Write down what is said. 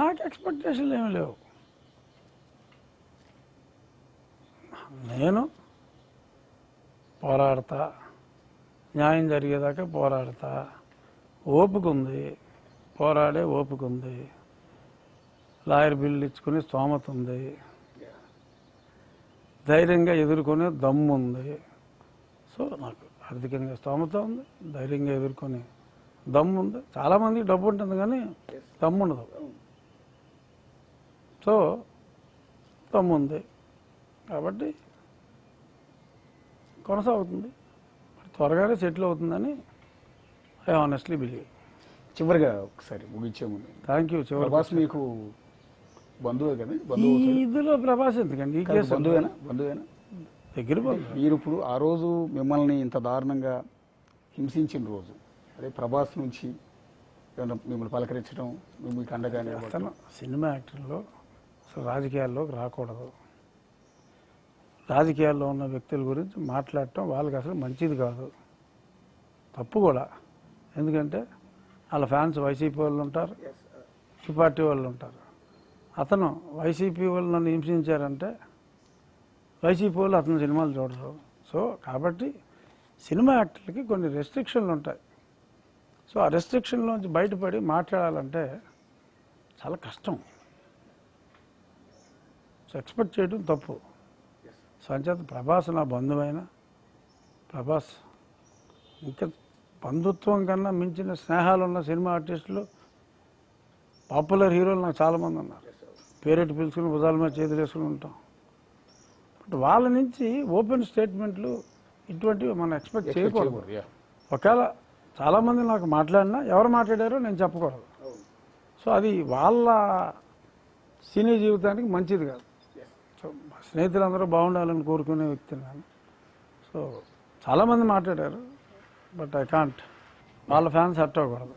నాకు ఎక్స్పెక్టేషన్లు ఏమి లేవు. నేను పోరాడతా, న్యాయం జరిగేదాకా పోరాడతా, ఓపిక ఉంది, పోరాడే ఓపిక ఉంది, లాయర్ బిల్లు ఇచ్చుకునే స్తోమత ఉంది, ధైర్యంగా ఎదుర్కొనే దమ్ము ఉంది. సో నాకు ఆర్థికంగా స్తోమత ఉంది, ధైర్యంగా ఎదుర్కొనే దమ్ము ఉంది. చాలామందికి డబ్బు ఉంటుంది కానీ దమ్ము ఉండదు. సో దమ్ము ఉంది కాబట్టి కొనసాగుతుంది, త్వరగానే సెటిల్ అవుతుందని ఐ ఆనెస్ట్లీ బిలీవ్. చివరిగా ఒకసారి ముగించే ముందు, థ్యాంక్ యూ. ప్రభాస్ మీకు బంధువే కదా? ఇందులో ప్రభాస్ ఎందుకండి, ఈ కేసు బంధువేనా దగ్గర మీరు ఇప్పుడు ఆ రోజు మిమ్మల్ని ఇంత దారుణంగా హింసించిన రోజు, అదే ప్రభాస్ నుంచి ఏమైనా మిమ్మల్ని పలకరించడం, మీకు అండగానే అతను సినిమా యాక్టర్లో అసలు రాజకీయాల్లోకి రాకూడదు. రాజకీయాల్లో ఉన్న వ్యక్తుల గురించి మాట్లాడటం వాళ్ళకి అసలు మంచిది కాదు, తప్పు కూడా. ఎందుకంటే వాళ్ళ ఫ్యాన్స్ వైసీపీ వాళ్ళు ఉంటారు, ఈ పార్టీ వాళ్ళు ఉంటారు. అతను వైసీపీ వాళ్ళు నన్ను హింసించారంటే వైసీపీ వాళ్ళు అతని సినిమాలు చూడరు. సో కాబట్టి సినిమా యాక్టర్లకి కొన్ని రెస్ట్రిక్షన్లు ఉంటాయి. సో ఆ రెస్ట్రిక్షన్లోంచి బయటపడి మాట్లాడాలంటే చాలా కష్టం. సో ఎక్స్పెక్ట్ చేయడం తప్పు. సంచేత ప్రభాస్ నా బంధువైన, ప్రభాస్ ఇంకా బంధుత్వం కన్నా మించిన స్నేహాలు ఉన్న సినిమా ఆర్టిస్టులు, పాపులర్ హీరోలు నాకు చాలామంది ఉన్నారు. పేరెట్టి పిలుచుకుని భుజాల మీద చేతులు వేసుకుని ఉంటాం. బట్ వాళ్ళ నుంచి ఓపెన్ స్టేట్మెంట్లు ఇటువంటివి మనం ఎక్స్పెక్ట్ చేయకూడదు. ఒకవేళ చాలామంది నాకు మాట్లాడినా ఎవరు మాట్లాడారో నేను చెప్పకూడదు. సో అది వాళ్ళ సినీ జీవితానికి మంచిది కాదు. సో స్నేహితులందరూ బాగుండాలని కోరుకునే వ్యక్తిని నేను. సో చాలామంది మాట్లాడారు, బట్ ఐ కాంట్. వాళ్ళ ఫ్యాన్స్ హర్ట్ అవ్వకూడదు.